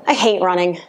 I hate running.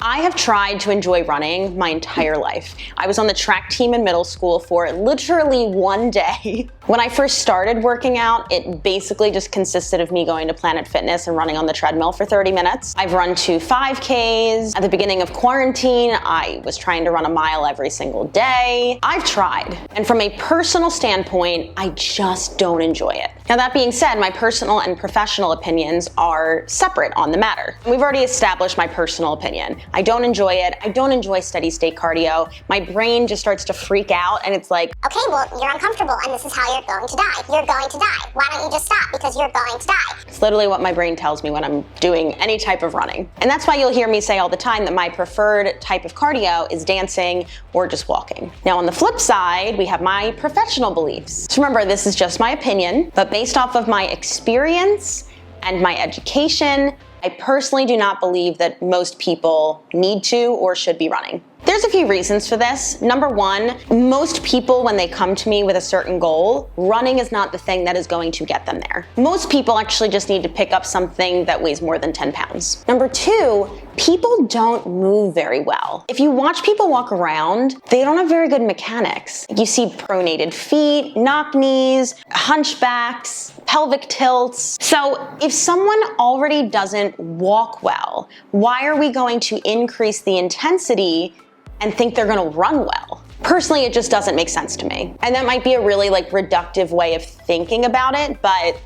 I have tried to enjoy running my entire life. I was on the track team in middle school for literally one day. When I first started working out, it basically just consisted of me going to Planet Fitness and running on the treadmill for 30 minutes. I've run 2 5Ks. At the beginning of quarantine, I was trying to run a mile every single day. I've tried. And from a personal standpoint, I just don't enjoy it. Now that being said, my personal and professional opinions are separate on the matter. We've already established my personal opinion. I don't enjoy it. I don't enjoy steady state cardio. My brain just starts to freak out and it's like, okay, well, you're uncomfortable and this is how you're going to die. You're going to die. Why don't you just stop? Because you're going to die. It's literally what my brain tells me when I'm doing any type of running. And that's why you'll hear me say all the time that my preferred type of cardio is dancing or just walking. Now on the flip side, we have my professional beliefs. So remember, this is just my opinion, but based off of my experience and my education, I personally do not believe that most people need to or should be running. There's a few reasons for this. Number one, most people, when they come to me with a certain goal, running is not the thing that is going to get them there. Most people actually just need to pick up something that weighs more than 10 pounds. Number two, people don't move very well. If you watch people walk around, they don't have very good mechanics. You see pronated feet, knock knees, hunchbacks, pelvic tilts. So if someone already doesn't walk well, why are we going to increase the intensity and think they're gonna run well? Personally, it just doesn't make sense to me. And that might be a really reductive way of thinking about it, but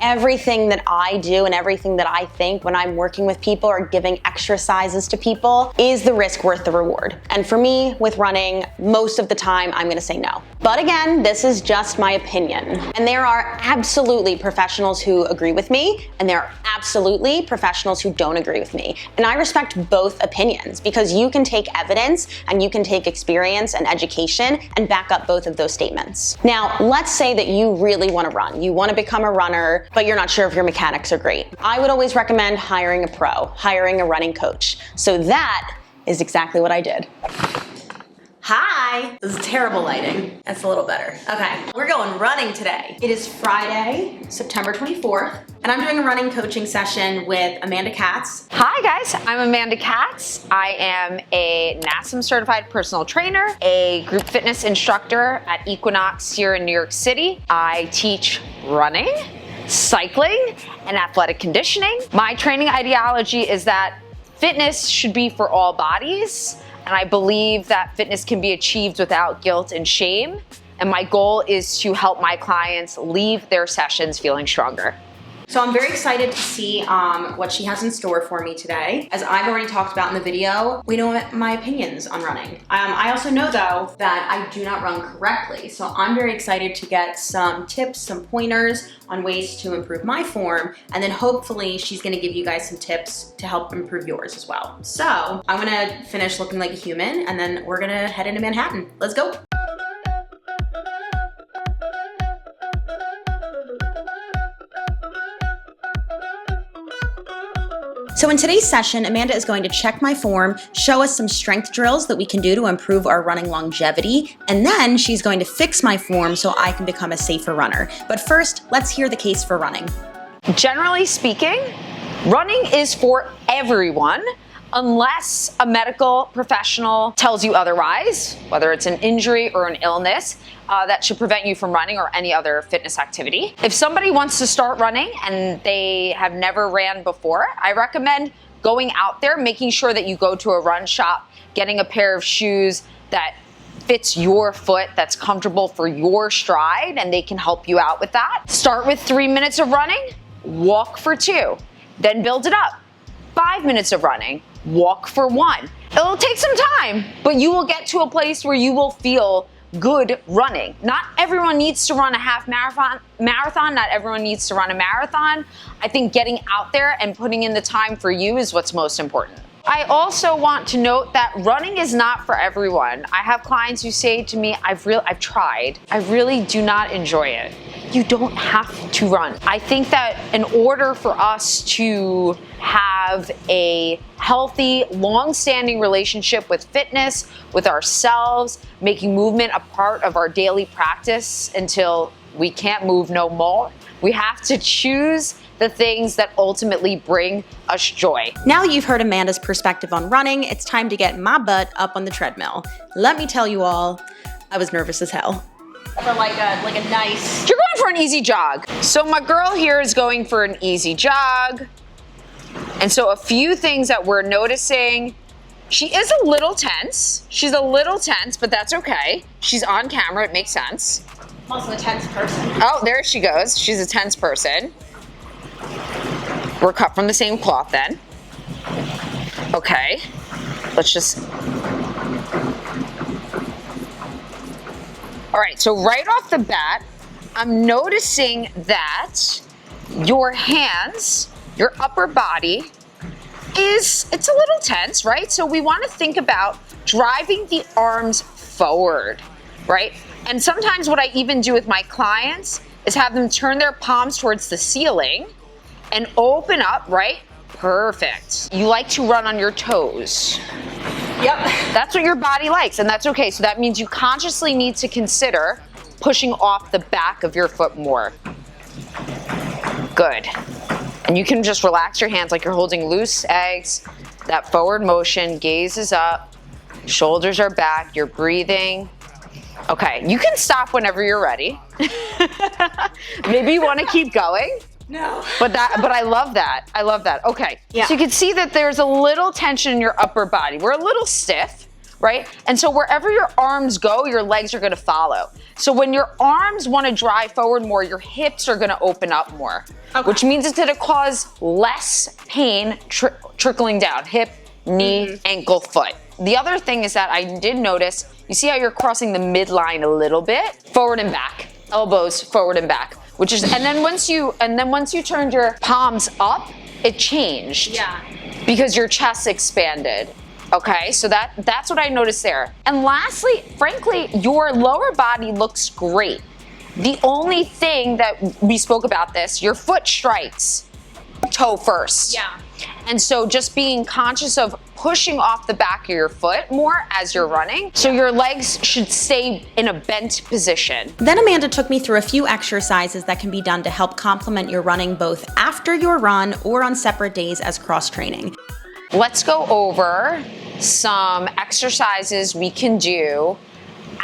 everything that I do and everything that I think when I'm working with people or giving exercises to people is the risk worth the reward. And for me, with running, most of the time, I'm gonna say no. But again, this is just my opinion. And there are absolutely professionals who agree with me, and there are absolutely professionals who don't agree with me. And I respect both opinions because you can take evidence and you can take experience and education and back up both of those statements. Now, let's say that you really wanna run. You wanna become a runner, but you're not sure if your mechanics are great. I would always recommend hiring a pro, hiring a running coach. So that is exactly what I did. Hi, this is terrible lighting. That's a little better. Okay, we're going running today. It is Friday, September 24th, and I'm doing a running coaching session with Amanda Katz. Hi guys, I'm Amanda Katz. I am a NASM certified personal trainer, a group fitness instructor at Equinox here in New York City. I teach running, cycling, and athletic conditioning. My training ideology is that fitness should be for all bodies, and I believe that fitness can be achieved without guilt and shame. And my goal is to help my clients leave their sessions feeling stronger. So I'm very excited to see what she has in store for me today. As I've already talked about in the video, we know my opinions on running. I also know though that I do not run correctly. So I'm very excited to get some tips, some pointers on ways to improve my form. And then hopefully she's gonna give you guys some tips to help improve yours as well. So I'm gonna finish looking like a human and then we're gonna head into Manhattan. Let's go. So in today's session, Amanda is going to check my form, show us some strength drills that we can do to improve our running longevity, and then she's going to fix my form so I can become a safer runner. But first, let's hear the case for running. Generally speaking, running is for everyone unless a medical professional tells you otherwise, whether it's an injury or an illness that should prevent you from running or any other fitness activity. If somebody wants to start running and they have never ran before, I recommend going out there, making sure that you go to a run shop, getting a pair of shoes that fits your foot, that's comfortable for your stride, and they can help you out with that. Start with 3 minutes of running, walk for 2, then build it up. 5 minutes of running, walk for 1. It'll take some time, but you will get to a place where you will feel good running. Not everyone needs to run a half marathon. Not everyone needs to run a marathon. I think getting out there and putting in the time for you is what's most important. I also want to note that running is not for everyone. I have clients who say to me, I've tried. I really do not enjoy it. You don't have to run. I think that in order for us to have a healthy, long-standing relationship with fitness, with ourselves, making movement a part of our daily practice until we can't move no more, We have to choose the things that ultimately bring us joy. Now that you've heard Amanda's perspective on running, it's time to get my butt up on the treadmill. Let me tell you all, I was nervous as hell. For like a nice... You're going for an easy jog. So my girl here is going for an easy jog. And so a few things that we're noticing, she is a little tense. She's a little tense, but that's okay. She's on camera, it makes sense. I'm also a tense person. Oh, there she goes. She's a tense person. We're cut from the same cloth then. Okay, let's just... All right, so right off the bat, I'm noticing that your hands, your upper body, it's a little tense, right? So we want to think about driving the arms forward, right? And sometimes what I even do with my clients is have them turn their palms towards the ceiling and open up, right? Perfect. You like to run on your toes. Yep. That's what your body likes, and that's okay. So that means you consciously need to consider pushing off the back of your foot more. Good. And you can just relax your hands like you're holding loose eggs. That forward motion, gaze is up, shoulders are back, you're breathing. Okay, you can stop whenever you're ready. Maybe you want to keep going. No. But I love that. I love that. Okay. Yeah. So you can see that there's a little tension in your upper body. We're a little stiff, right? And so wherever your arms go, your legs are going to follow. So when your arms want to drive forward more, your hips are going to open up more, which means it's going to cause less pain trickling down, hip, knee, ankle, foot. The other thing is that I did notice, you see how you're crossing the midline a little bit? Forward and back, elbows forward and back. Which is, and then once you turned your palms up, it changed. Yeah. Because your chest expanded. Okay, so that's what I noticed there. And lastly, frankly, your lower body looks great. The only thing that we spoke about this, your foot strikes toe first. Yeah. And so just being conscious of pushing off the back of your foot more as you're running. So your legs should stay in a bent position. Then Amanda took me through a few exercises that can be done to help complement your running both after your run or on separate days as cross training. Let's go over some exercises we can do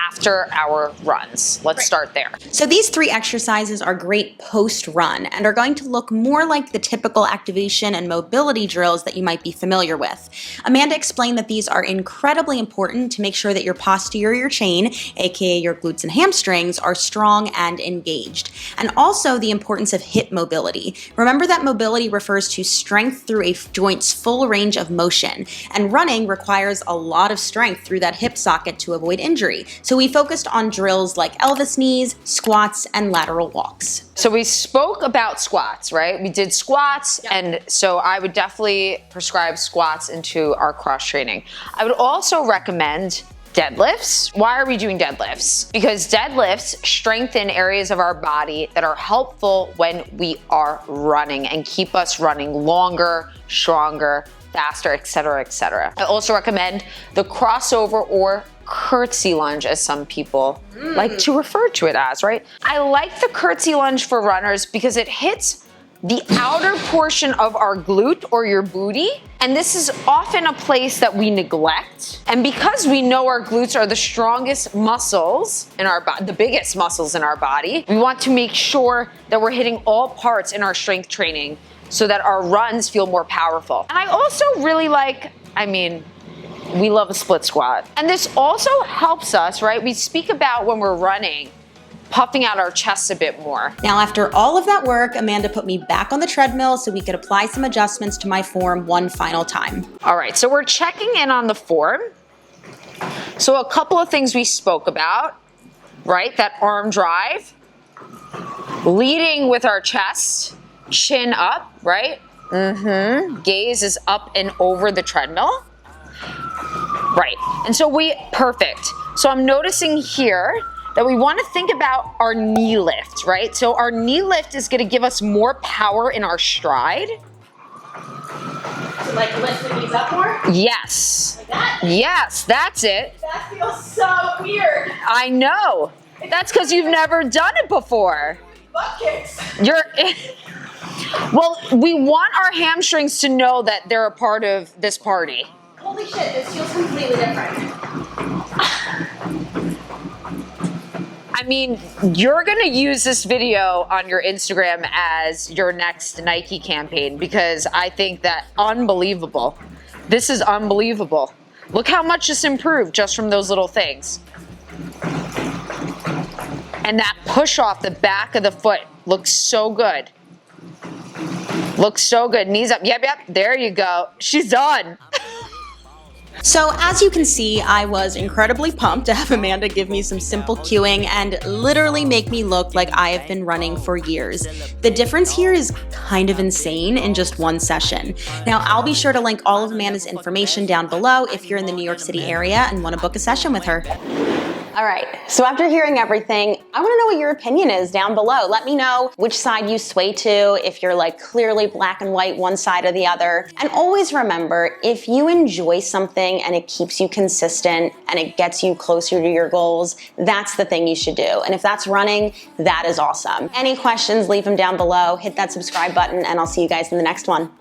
after our runs. Let's start there. So these 3 exercises are great post-run and are going to look more like the typical activation and mobility drills that you might be familiar with. Amanda explained that these are incredibly important to make sure that your posterior chain, aka your glutes and hamstrings, are strong and engaged. And also the importance of hip mobility. Remember that mobility refers to strength through a joint's full range of motion, and running requires a lot of strength through that hip socket to avoid injury. So we focused on drills like Elvis knees, squats, and lateral walks. So we spoke about squats, right? We did squats, and so I would definitely prescribe squats into our cross training. I would also recommend deadlifts. Why are we doing deadlifts? Because deadlifts strengthen areas of our body that are helpful when we are running and keep us running longer, stronger, faster, etc., etc. I also recommend the crossover or curtsy lunge, as some people like to refer to it as, right? I like the curtsy lunge for runners because it hits the outer portion of our glute or your booty, and this is often a place that we neglect. And because we know our glutes are the strongest muscles in our body, the biggest muscles in our body, we want to make sure that we're hitting all parts in our strength training so that our runs feel more powerful. And I also really like, we love a split squat. And this also helps us, right? We speak about when we're running, puffing out our chests a bit more. Now, after all of that work, Amanda put me back on the treadmill so we could apply some adjustments to my form one final time. All right, so we're checking in on the form. So a couple of things we spoke about, right? That arm drive, leading with our chest, chin up, right? Gaze is up and over the treadmill. Right, and so perfect. So I'm noticing here that we want to think about our knee lift, right? So our knee lift is going to give us more power in our stride. So like lift the knees up more? Yes. Like that? Yes, that's it. That feels so weird. I know. That's because you've never done it before. butt kicks. Well, we want our hamstrings to know that they're a part of this party. Holy shit, this feels completely different. I mean, you're gonna use this video on your Instagram as your next Nike campaign because I think that unbelievable. This is unbelievable. Look how much this improved just from those little things. And that push off the back of the foot looks so good. Looks so good. Knees up. Yep. There you go. She's done. So as you can see, I was incredibly pumped to have Amanda give me some simple cueing and literally make me look like I have been running for years. The difference here is kind of insane in just one session. Now, I'll be sure to link all of Amanda's information down below if you're in the New York City area and want to book a session with her. All right, so after hearing everything, I want to know what your opinion is down below. Let me know which side you sway to, if you're like clearly black and white one side or the other. And always remember, if you enjoy something and it keeps you consistent and it gets you closer to your goals, that's the thing you should do. And if that's running, that is awesome. Any questions, leave them down below. Hit that subscribe button and I'll see you guys in the next one.